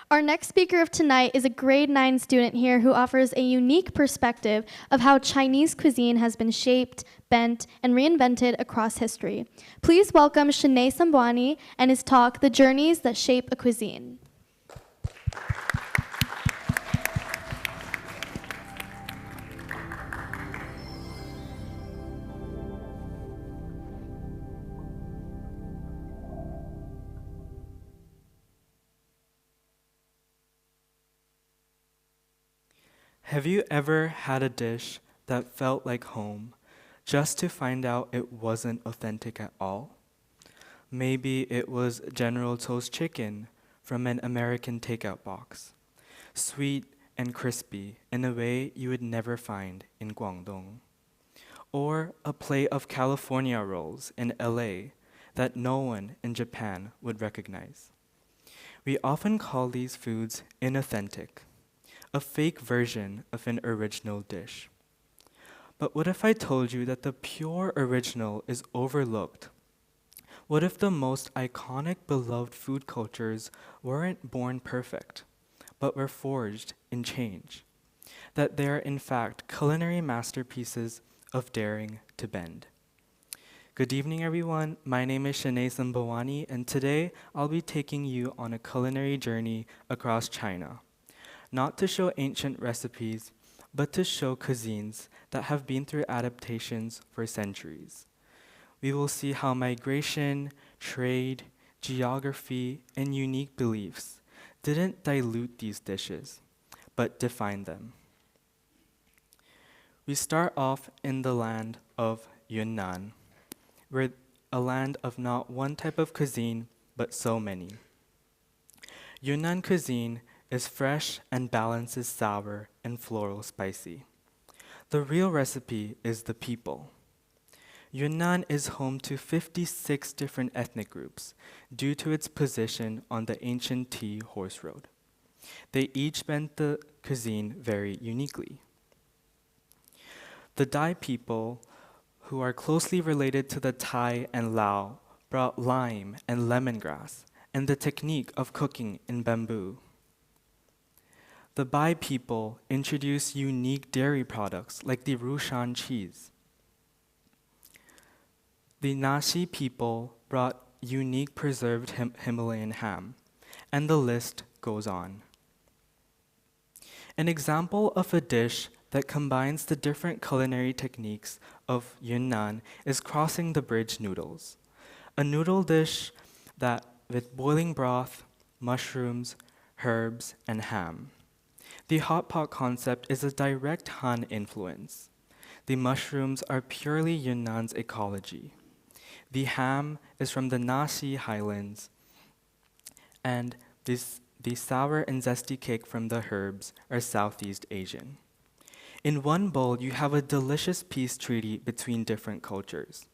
Our next speaker of tonight is a grade 9 student here who offers a unique perspective of how Chinese cuisine has been shaped, bent, and reinvented across history. Please welcome Shanay Sambhwani and his talk, The Journeys That Shape a Cuisine. Have you ever had a dish that felt like home, just to find out it wasn't authentic at all? Maybe it was General Tso's chicken from an American takeout box, sweet and crispy in a way you would never find in Guangdong. Or a plate of California rolls in LA that no one in Japan would recognize. We often call these foods inauthentic, a fake version of an original dish. But what if I told you that the pure original is overlooked? What if the most iconic, beloved food cultures weren't born perfect, but were forged in change? That they are in fact culinary masterpieces of daring to bend. Good evening, everyone. My name is Shanay Sambhwani, and today I'll be taking you on a culinary journey across China. Not to show ancient recipes, but to show cuisines that have been through adaptations for centuries. We will see how migration, trade, geography, and unique beliefs didn't dilute these dishes, but defined them. We start off in the land of Yunnan, where a land of not one type of cuisine, but so many. Yunnan cuisine is fresh and balances sour and floral spicy. The real recipe is the people. Yunnan is home to 56 different ethnic groups due to its position on the ancient Tea horse road. They each bend the cuisine very uniquely. The Dai people, who are closely related to the Thai and Lao, brought lime and lemongrass and the technique of cooking in bamboo. The Bai people introduced unique dairy products like the Rushan cheese. The Naxi people brought unique preserved Himalayan ham, and the list goes on. An example of a dish that combines the different culinary techniques of Yunnan is crossing the bridge noodles, a noodle dish that with boiling broth, mushrooms, herbs, and ham. The hot pot concept is a direct Han influence. The mushrooms are purely Yunnan's ecology. The ham is from the Naxi highlands, and the sour and zesty cake from the herbs are Southeast Asian. In one bowl, you have a delicious peace treaty between different cultures.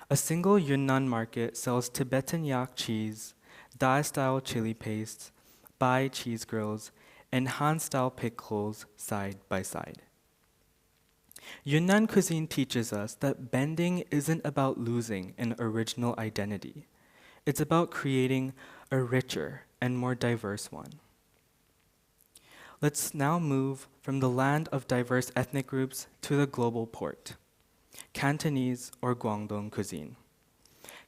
A single Yunnan market sells Tibetan yak cheese, Dai-style chili paste, Bai cheese grills, and Han-style pickles side by side. Yunnan cuisine teaches us that bending isn't about losing an original identity. It's about creating a richer and more diverse one. Let's now move from the land of diverse ethnic groups to the global port, Cantonese or Guangdong cuisine.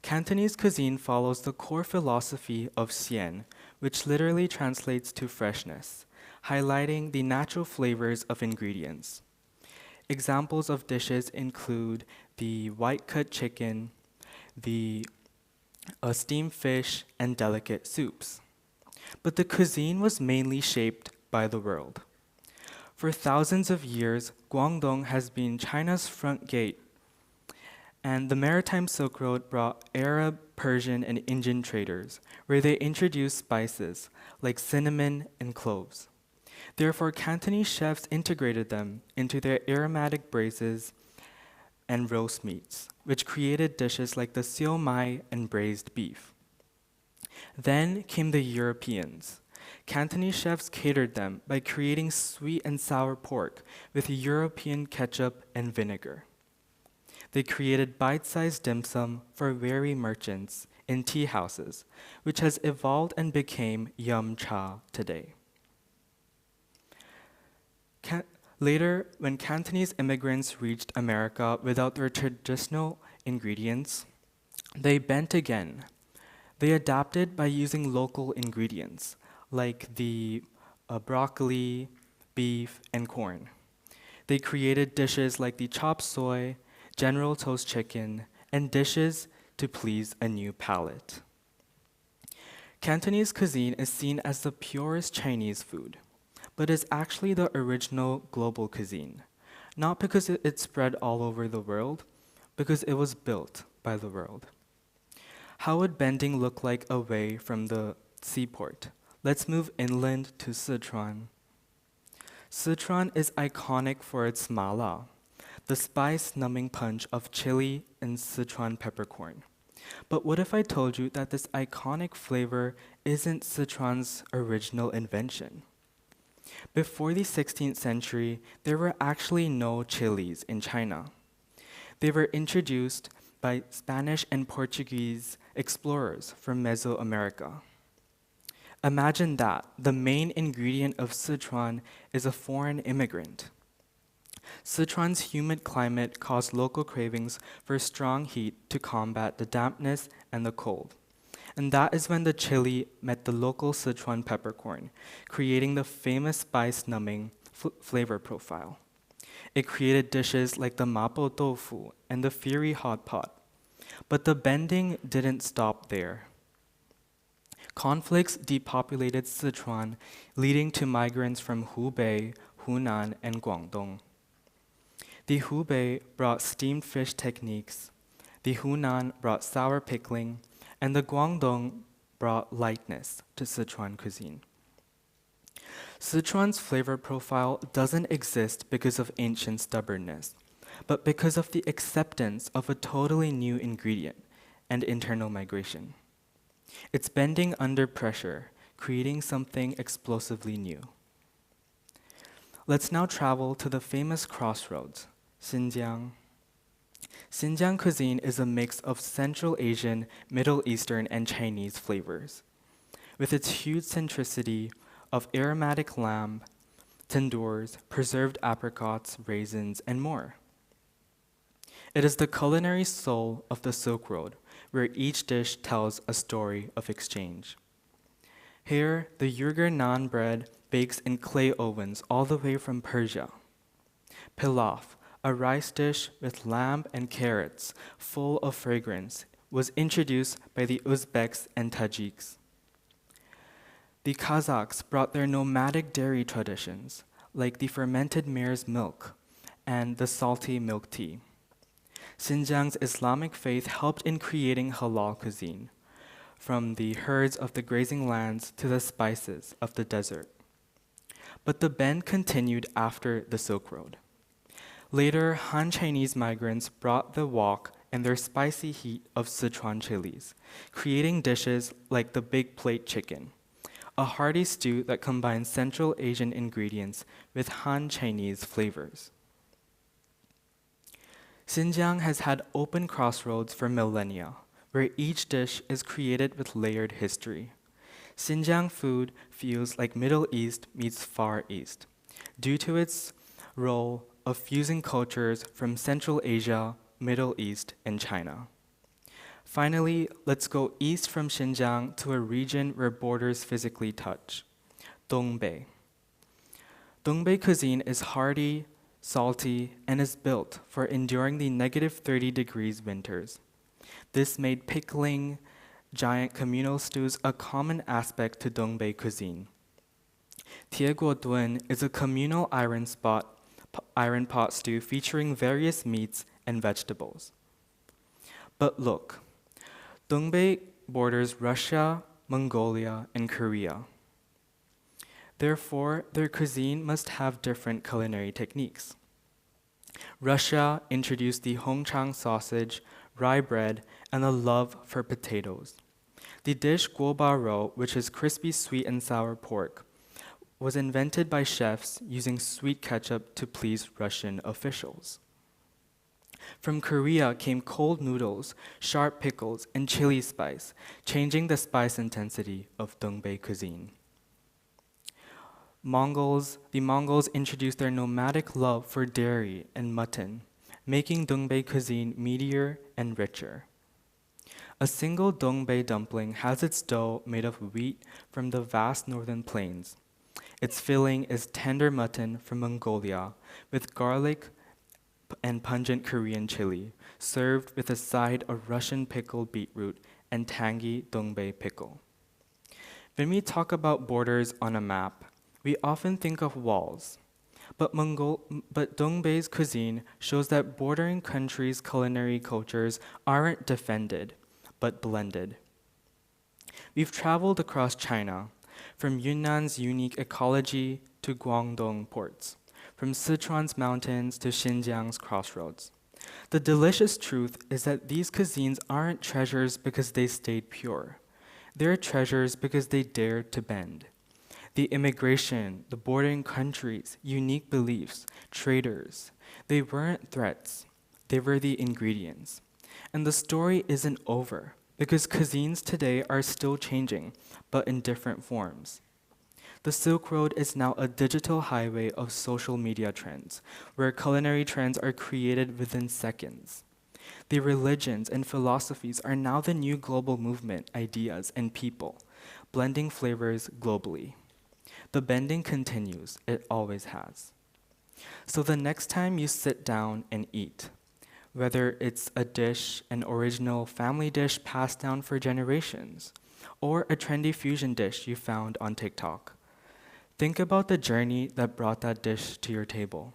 Cantonese cuisine follows the core philosophy of xian, which literally translates to freshness, highlighting the natural flavors of ingredients. Examples of dishes include the white-cut chicken, the steamed fish, and delicate soups. But the cuisine was mainly shaped by the world. For thousands of years, Guangdong has been China's front gate, and the maritime Silk Road brought Arab, Persian, and Indian traders, where they introduced spices like cinnamon and cloves. Therefore, Cantonese chefs integrated them into their aromatic braises and roast meats, which created dishes like the siu mai and braised beef. Then came the Europeans. Cantonese chefs catered them by creating sweet and sour pork with European ketchup and vinegar. They created bite-sized dim sum for weary merchants in tea houses, which has evolved and became yum cha today. Later, when Cantonese immigrants reached America without their traditional ingredients, they bent again. They adapted by using local ingredients, like the broccoli, beef, and corn. They created dishes like the chop suey, General Tso's chicken, and dishes to please a new palate. Cantonese cuisine is seen as the purest Chinese food, but is actually the original global cuisine, not because it spread all over the world, because it was built by the world. How would bending look like away from the seaport? Let's move inland to Sichuan. Sichuan is iconic for its mala, the spice-numbing punch of chili and Sichuan peppercorn. But what if I told you that this iconic flavor isn't Sichuan's original invention? Before the 16th century, there were actually no chilies in China. They were introduced by Spanish and Portuguese explorers from Mesoamerica. Imagine that the main ingredient of Sichuan is a foreign immigrant. Sichuan's humid climate caused local cravings for strong heat to combat the dampness and the cold. And that is when the chili met the local Sichuan peppercorn, creating the famous spice-numbing flavor profile. It created dishes like the mapo tofu and the fiery hot pot. But the bending didn't stop there. Conflicts depopulated Sichuan, leading to migrants from Hubei, Hunan, and Guangdong. The Hubei brought steamed fish techniques, the Hunan brought sour pickling, and the Guangdong brought lightness to Sichuan cuisine. Sichuan's flavor profile doesn't exist because of ancient stubbornness, but because of the acceptance of a totally new ingredient and internal migration. It's bending under pressure, creating something explosively new. Let's now travel to the famous crossroads, Xinjiang. Xinjiang cuisine is a mix of Central Asian, Middle Eastern, and Chinese flavors. With its huge centricity of aromatic lamb, tandoors, preserved apricots, raisins, and more. It is the culinary soul of the Silk Road, where each dish tells a story of exchange. Here, the Uyghur naan bread bakes in clay ovens all the way from Persia. Pilaf, a rice dish with lamb and carrots full of fragrance, was introduced by the Uzbeks and Tajiks. The Kazakhs brought their nomadic dairy traditions, like the fermented mare's milk and the salty milk tea. Xinjiang's Islamic faith helped in creating halal cuisine, from the herds of the grazing lands to the spices of the desert. But the bend continued after the Silk Road. Later, Han Chinese migrants brought the wok and their spicy heat of Sichuan chilies, creating dishes like the big plate chicken, a hearty stew that combines Central Asian ingredients with Han Chinese flavors. Xinjiang has had open crossroads for millennia, where each dish is created with layered history. Xinjiang food feels like Middle East meets Far East, due to its role of fusing cultures from Central Asia, Middle East, and China. Finally, let's go east from Xinjiang to a region where borders physically touch, Dongbei. Dongbei cuisine is hearty, salty, and is built for enduring the -30 degrees winters. This made pickling giant communal stews a common aspect to Dongbei cuisine. Tieguodun is a communal iron pot stew featuring various meats and vegetables. But look, Dongbei borders Russia, Mongolia, and Korea. Therefore, their cuisine must have different culinary techniques. Russia introduced the hongchang sausage, rye bread, and a love for potatoes. The dish guobaro, which is crispy sweet and sour pork, was invented by chefs using sweet ketchup to please Russian officials. From Korea came cold noodles, sharp pickles, and chili spice, changing the spice intensity of Dongbei cuisine. The Mongols introduced their nomadic love for dairy and mutton, making Dongbei cuisine meatier and richer. A single Dongbei dumpling has its dough made of wheat from the vast northern plains. Its filling is tender mutton from Mongolia with garlic and pungent Korean chili, served with a side of Russian pickled beetroot and tangy Dongbei pickle. When we talk about borders on a map, we often think of walls. But Dongbei's cuisine shows that bordering countries' culinary cultures aren't defended, but blended. We've traveled across China, from Yunnan's unique ecology to Guangdong ports, from Sichuan's mountains to Xinjiang's crossroads. The delicious truth is that these cuisines aren't treasures because they stayed pure. They're treasures because they dared to bend. The immigration, the bordering countries, unique beliefs, traders, they weren't threats, they were the ingredients. And the story isn't over, because cuisines today are still changing, but in different forms. The Silk Road is now a digital highway of social media trends, where culinary trends are created within seconds. The religions and philosophies are now the new global movement, ideas, and people, blending flavors globally. The bending continues, it always has. So the next time you sit down and eat, whether it's a dish, an original family dish passed down for generations, or a trendy fusion dish you found on TikTok, think about the journey that brought that dish to your table.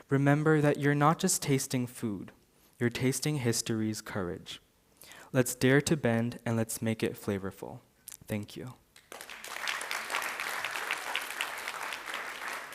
Remember that you're not just tasting food, you're tasting history's courage. Let's dare to bend and let's make it flavorful. Thank you.